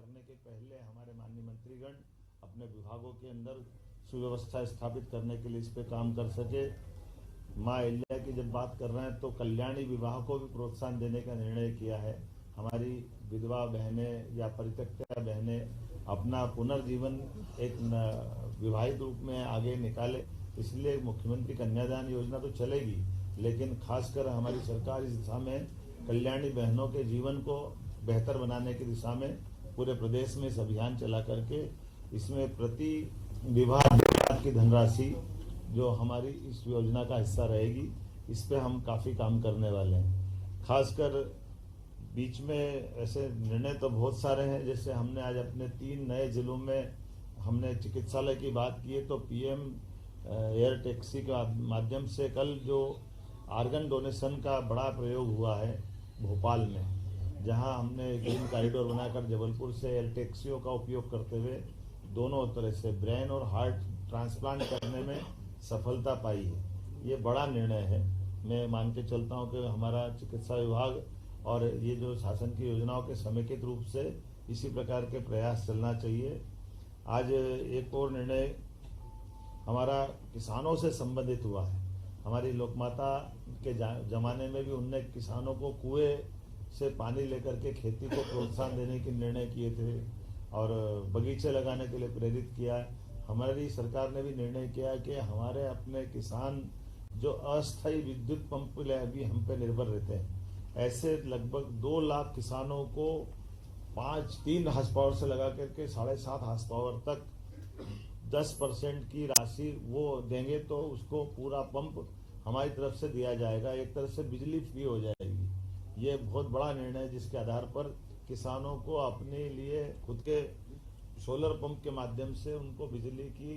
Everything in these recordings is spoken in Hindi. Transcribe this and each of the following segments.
करने के पहले हमारे माननीय मंत्रीगण अपने विभागों के अंदर सुव्यवस्था स्थापित करने के लिए इस पे काम कर सके। माँ अहिल्या की जब बात कर रहे हैं तो कल्याणी विवाह को भी प्रोत्साहन देने का निर्णय किया है। हमारी विधवा बहनें या परित्यक्ता बहनें अपना पुनर्जीवन एक विवाहित रूप में आगे निकाले, इसलिए मुख्यमंत्री कन्यादान योजना तो चलेगी, लेकिन खासकर हमारी सरकार इस दिशा में कल्याणी बहनों के जीवन को बेहतर बनाने की दिशा में पूरे प्रदेश में इस अभियान चला करके इसमें प्रति विवाह की धनराशि जो हमारी इस योजना का हिस्सा रहेगी, इस पे हम काफ़ी काम करने वाले हैं। खासकर बीच में ऐसे निर्णय तो बहुत सारे हैं, जैसे हमने आज अपने 3 नए जिलों में हमने चिकित्सालय की बात की है तो पीएम एयर टैक्सी के माध्यम से कल जो आर्गन डोनेशन का बड़ा प्रयोग हुआ है भोपाल में, जहां हमने ग्रीन कॉरिडोर बनाकर जबलपुर से एयर टैक्सियों का उपयोग करते हुए दोनों तरह से ब्रेन और हार्ट ट्रांसप्लांट करने में सफलता पाई है। ये बड़ा निर्णय है। मैं मान के चलता हूँ कि हमारा चिकित्सा विभाग और ये जो शासन की योजनाओं के समेकित रूप से इसी प्रकार के प्रयास चलना चाहिए। आज एक और निर्णय हमारा किसानों से संबंधित हुआ है। हमारी लोकमाता के जमाने में भी उनने किसानों को कुएं से पानी लेकर के खेती को प्रोत्साहन देने के निर्णय किए थे और बगीचे लगाने के लिए प्रेरित किया है। हमारी सरकार ने भी निर्णय किया कि हमारे अपने किसान जो अस्थायी विद्युत पंप भी हम पे निर्भर रहते हैं, ऐसे लगभग 2 लाख किसानों को 3 हार्स पावर से लगा करके 7.5 हार्स पावर तक 10% की राशि वो देंगे तो उसको पूरा पंप हमारी तरफ से दिया जाएगा। एक तरह से बिजली फ्री हो जाएगी। ये बहुत बड़ा निर्णय है जिसके आधार पर किसानों को अपने लिए खुद के सोलर पंप के माध्यम से उनको बिजली की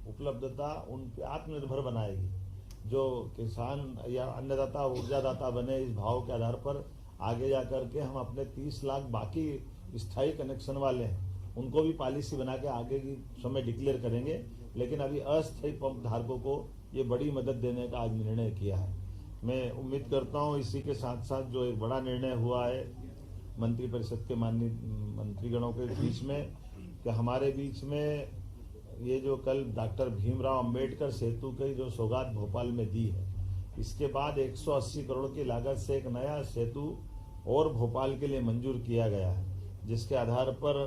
उपलब्धता उन पे आत्मनिर्भर बनाएगी। जो किसान या अन्नदाता ऊर्जादाता बने इस भाव के आधार पर आगे जा करके हम अपने 30 लाख बाकी स्थायी कनेक्शन वाले हैं उनको भी पॉलिसी बना के आगे की समय डिक्लेयर करेंगे, लेकिन अभी अस्थायी पंप धारकों को ये बड़ी मदद देने का आज निर्णय किया है। मैं उम्मीद करता हूँ इसी के साथ साथ जो एक बड़ा निर्णय हुआ है मंत्रिपरिषद के माननीय मंत्रीगणों के बीच में कि हमारे बीच में ये जो कल डॉक्टर भीमराव अंबेडकर सेतु की जो सौगात भोपाल में दी है, इसके बाद 180 करोड़ की लागत से एक नया सेतु और भोपाल के लिए मंजूर किया गया है, जिसके आधार पर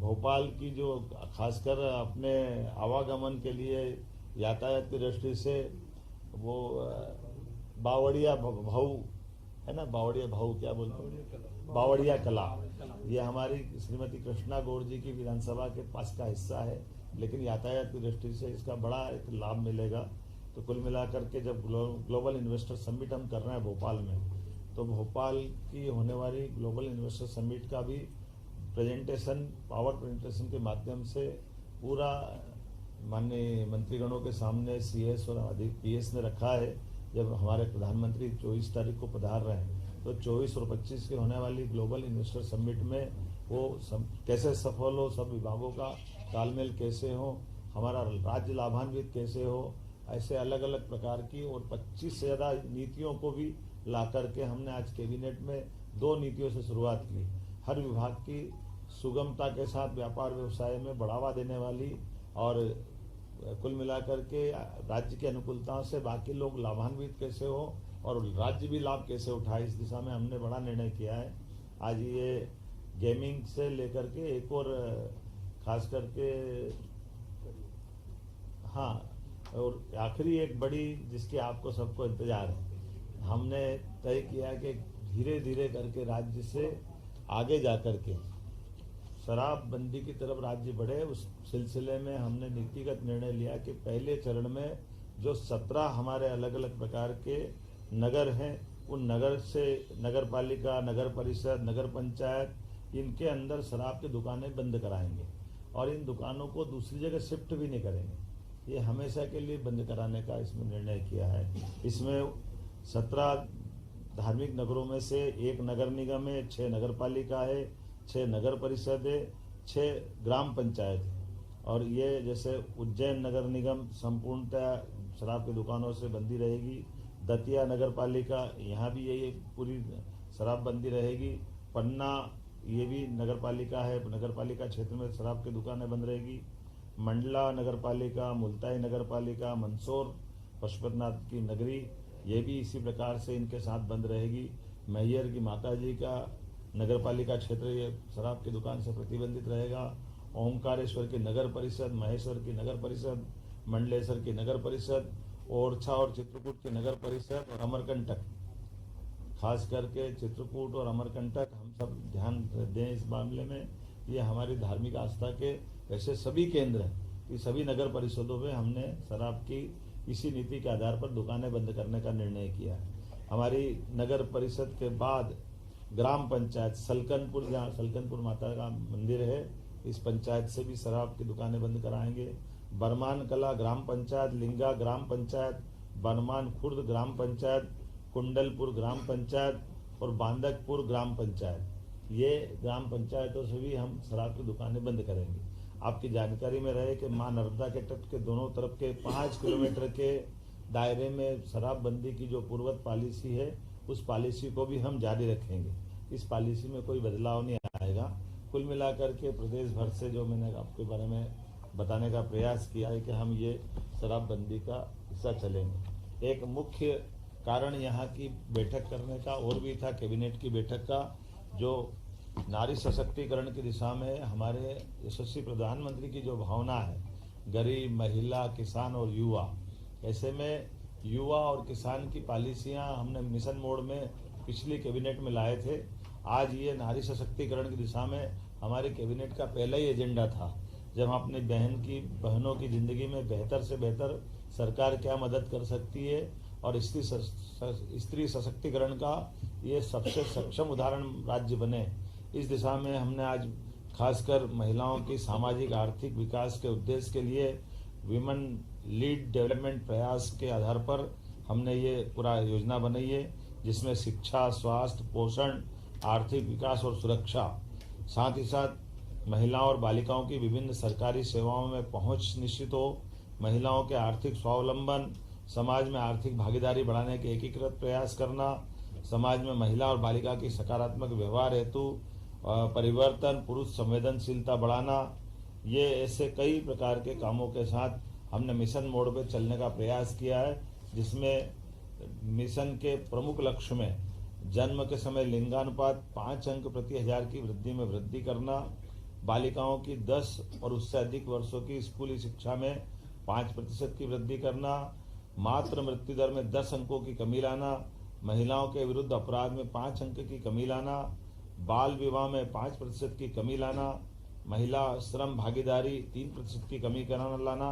भोपाल की जो खासकर अपने आवागमन के लिए यातायात की दृष्टि से वो बावड़िया भाऊ है ना, बावड़िया भाऊ क्या बोलते हैं, बावड़िया कला, ये हमारी श्रीमती कृष्णा गौड़ जी की विधानसभा के पास का हिस्सा है, लेकिन यातायात की दृष्टि से इसका बड़ा एक लाभ मिलेगा। तो कुल मिलाकर के जब ग्लोबल इन्वेस्टर समिट हम कर रहे हैं भोपाल में, तो भोपाल की होने वाली ग्लोबल इन्वेस्टर समिट का भी प्रेजेंटेशन पावर प्रेजेंटेशन के माध्यम से पूरा माननीय मंत्रीगणों के सामने सीएस और अधिक पीएस ने रखा है। जब हमारे प्रधानमंत्री 24 तारीख को पधार रहे हैं तो 24 और 25 के होने वाली ग्लोबल इन्वेस्टर समिट में वो कैसे सफल हो, सब विभागों का तालमेल कैसे हो, हमारा राज्य लाभान्वित कैसे हो, ऐसे अलग अलग प्रकार की और 25 से ज़्यादा नीतियों को भी ला करके हमने आज कैबिनेट में 2 नीतियों से शुरुआत की। हर विभाग की सुगमता के साथ व्यापार व्यवसाय में बढ़ावा देने वाली और कुल मिलाकर के राज्य की अनुकूलताओं से बाकी लोग लाभान्वित कैसे हो और राज्य भी लाभ कैसे उठाए, इस दिशा में हमने बड़ा निर्णय किया है। आज ये गेमिंग से लेकर के एक और खास करके हाँ, और आखिरी एक बड़ी जिसकी आपको सबको इंतजार है, हमने तय किया कि धीरे धीरे करके राज्य से आगे जा करके शराबबंदी की तरफ राज्य बढ़े। उस सिलसिले में हमने नीतिगत निर्णय लिया कि पहले चरण में जो 17 हमारे अलग अलग प्रकार के नगर हैं, उन नगर से नगर पालिका, नगर परिषद, नगर पंचायत, इनके अंदर शराब की दुकानें बंद कराएंगे और इन दुकानों को दूसरी जगह शिफ्ट भी नहीं करेंगे। ये हमेशा के लिए बंद कराने का इसमें निर्णय किया है। इसमें 17 धार्मिक नगरों में से 1 नगर निगम है, 6 नगर पालिका है, 6 नगर परिषद है, 6 ग्राम पंचायत है। और ये जैसे उज्जैन नगर निगम संपूर्णतः शराब की दुकानों से बंदी रहेगी। दतिया नगर पालिका, यहाँ भी यही पूरी शराबबंदी रहेगी। पन्ना ये भी नगर पालिका है, नगर पालिका क्षेत्र में शराब की दुकानें बंद रहेगी। मंडला नगर पालिका, मुल्ताई नगर पालिका, मंदसौर पशुपतिनाथ की नगरी, ये भी इसी प्रकार से इनके साथ बंद रहेगी। मैहर की माताजी का नगर पालिका क्षेत्र ये शराब की दुकान से प्रतिबंधित रहेगा। ओंकारेश्वर की नगर परिषद, महेश्वर की नगर परिषद, मंडलेश्वर की नगर परिषद, ओरछा और चित्रकूट की नगर परिषद और अमरकंटक, खास करके चित्रकूट और अमरकंटक हम सब ध्यान दें इस मामले में। ये हमारी धार्मिक आस्था के ऐसे सभी केंद्र हैं कि सभी नगर परिषदों में हमने शराब की इसी नीति के आधार पर दुकानें बंद करने का निर्णय किया है। हमारी नगर परिषद के बाद ग्राम पंचायत सलकनपुर, जहाँ सलकनपुर माता का मंदिर है, इस पंचायत से भी शराब की दुकानें बंद कराएंगे। बरमान कला ग्राम पंचायत, लिंगा ग्राम पंचायत, बरमान खुर्द ग्राम पंचायत, कुंडलपुर ग्राम पंचायत और बांदकपुर ग्राम पंचायत, ये ग्राम पंचायतों से भी हम शराब की दुकानें बंद करेंगे। आपकी जानकारी में रहे कि मां नर्मदा के तट के दोनों तरफ के 5 किलोमीटर के दायरे में शराबबंदी की जो पूर्वत पॉलिसी है, उस पॉलिसी को भी हम जारी रखेंगे। इस पॉलिसी में कोई बदलाव नहीं आएगा। कुल मिलाकर के प्रदेश भर से जो मैंने आपके बारे में बताने का प्रयास किया है कि हम ये शराबबंदी का हिस्सा चलेंगे। एक मुख्य कारण यहाँ की बैठक करने का और भी था, कैबिनेट की बैठक का, जो नारी सशक्तिकरण की दिशा में हमारे यशस्वी प्रधानमंत्री की जो भावना है, गरीब, महिला, किसान और युवा, ऐसे में युवा और किसान की पॉलिसियां हमने मिशन मोड में पिछली कैबिनेट में लाए थे। आज ये नारी सशक्तिकरण की दिशा में हमारे कैबिनेट का पहला ही एजेंडा था, जब हम अपनी बहनों की जिंदगी में बेहतर से बेहतर सरकार क्या मदद कर सकती है और स्त्री सशक्तिकरण का ये सबसे सक्षम उदाहरण राज्य बने, इस दिशा में हमने आज खासकर महिलाओं की सामाजिक आर्थिक विकास के उद्देश्य के लिए विमेन लीड डेवलपमेंट प्रयास के आधार पर हमने ये पूरा योजना बनाई है, जिसमें शिक्षा, स्वास्थ्य, पोषण, आर्थिक विकास और सुरक्षा, साथ ही साथ महिलाओं और बालिकाओं की विभिन्न सरकारी सेवाओं में पहुंच निश्चित हो, महिलाओं के आर्थिक स्वावलंबन, समाज में आर्थिक भागीदारी बढ़ाने के एकीकृत प्रयास करना, समाज में महिला और बालिका की सकारात्मक व्यवहार हेतु परिवर्तन, पुरुष संवेदनशीलता बढ़ाना, ये ऐसे कई प्रकार के कामों के साथ हमने मिशन मोड पे चलने का प्रयास किया है, जिसमें मिशन के प्रमुख लक्ष्य में जन्म के समय लिंगानुपात 5 अंक प्रति हजार की वृद्धि में वृद्धि करना, बालिकाओं की 10 और उससे अधिक वर्षों की स्कूली शिक्षा में 5% की वृद्धि करना, मातृ मृत्यु दर में 10 अंकों की कमी लाना, महिलाओं के विरुद्ध अपराध में 5 अंक की कमी लाना, बाल विवाह में 5% की कमी लाना, महिला श्रम भागीदारी 3% की कमी कराना लाना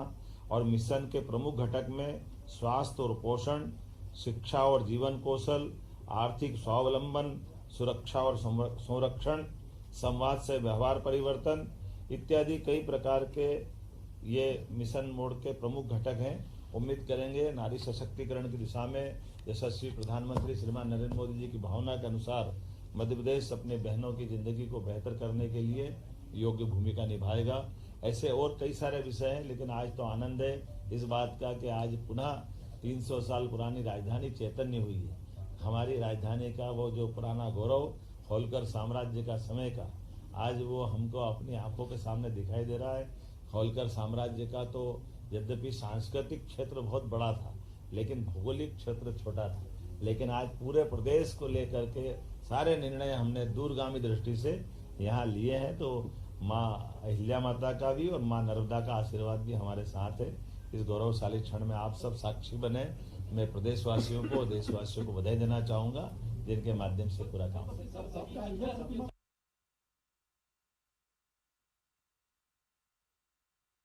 और मिशन के प्रमुख घटक में स्वास्थ्य और पोषण, शिक्षा और जीवन कौशल, आर्थिक स्वावलंबन, सुरक्षा और संरक्षण, संवाद से व्यवहार परिवर्तन इत्यादि कई प्रकार के ये मिशन मोड के प्रमुख घटक हैं। उम्मीद करेंगे नारी सशक्तिकरण की दिशा में यशस्वी प्रधानमंत्री श्रीमान नरेंद्र मोदी जी की भावना के अनुसार मध्य प्रदेश अपने बहनों की जिंदगी को बेहतर करने के लिए योग्य भूमिका निभाएगा। ऐसे और कई सारे विषय हैं, लेकिन आज तो आनंद है इस बात का कि आज पुनः 300 साल पुरानी राजधानी चैतन्य हुई है। हमारी राजधानी का वो जो पुराना गौरव होलकर साम्राज्य का समय का, आज वो हमको अपनी आंखों के सामने दिखाई दे रहा है। होलकर साम्राज्य का तो यद्यपि सांस्कृतिक क्षेत्र बहुत बड़ा था, लेकिन भौगोलिक क्षेत्र छोटा था, लेकिन आज पूरे प्रदेश को लेकर के सारे निर्णय हमने दूरगामी दृष्टि से यहाँ लिए हैं। तो माँ अहिल्या माता का भी और माँ नर्मदा का आशीर्वाद भी हमारे साथ है। इस गौरवशाली क्षण में आप सब साक्षी बने। मैं प्रदेशवासियों को, देशवासियों को बधाई देना चाहूँगा, जिनके माध्यम से पूरा काम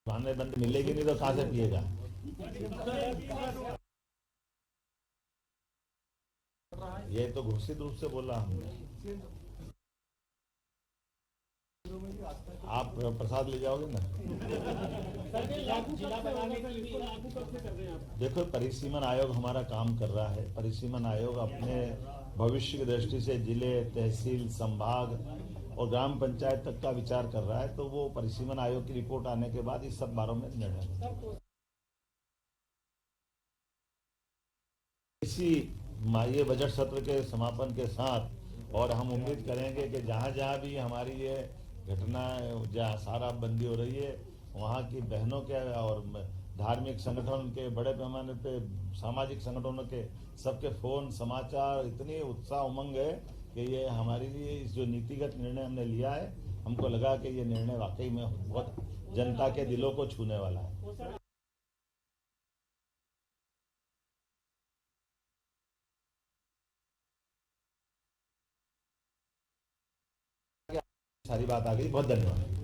खाने बंद मिलेगी नहीं तो कहाँ से पिएगा। ये तो घोषित रूप से बोला हमने। आप प्रसाद ले जाओगे ना। देखो, परिसीमन आयोग हमारा काम कर रहा है। परिसीमन आयोग अपने भविष्य की दृष्टि से जिले, तहसील, संभाग और ग्राम पंचायत तक का विचार कर रहा है। तो वो परिसीमन आयोग की रिपोर्ट आने के बाद इस सब बारों में निर्णय इसी ये बजट सत्र के समापन के साथ और हम उम्मीद करेंगे कि जहाँ जहाँ भी हमारी ये घटना जहाँ शराबबंदी हो रही है, वहाँ की बहनों के और धार्मिक संगठन के, बड़े पैमाने पे सामाजिक संगठनों के, सबके फोन समाचार, इतनी उत्साह उमंग है कि ये हमारे लिए इस जो नीतिगत निर्णय हमने लिया है, हमको लगा कि ये निर्णय वाकई में बहुत जनता के दिलों को छूने वाला है। सारी बात आ गई, बहुत धन्यवाद।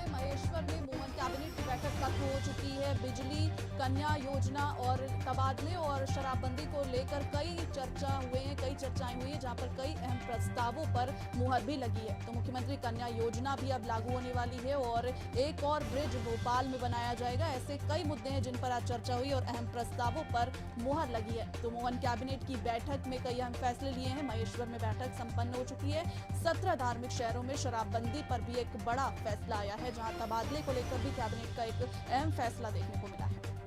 महेश्वर में मोहन कैबिनेट की बैठक खत्म हो चुकी है। बिजली, कन्या योजना और तबादले और शराबबंदी को लेकर कई चर्चाएं हुई है, जहां पर कई अहम प्रस्तावों पर मुहर भी लगी है। तो मुख्यमंत्री कन्या योजना भी अब लागू होने वाली है और एक और ब्रिज भोपाल में बनाया जाएगा। ऐसे कई मुद्दे हैं जिन पर आज चर्चा हुई और अहम प्रस्तावों पर मुहर लगी है। तो मोहन कैबिनेट की बैठक में कई अहम फैसले लिए हैं। महेश्वर में बैठक संपन्न हो चुकी है। 17 धार्मिक शहरों में शराबबंदी पर भी एक बड़ा फैसला आया है, जहां तबादले को लेकर भी कैबिनेट का एक अहम फैसला देखने को मिला है।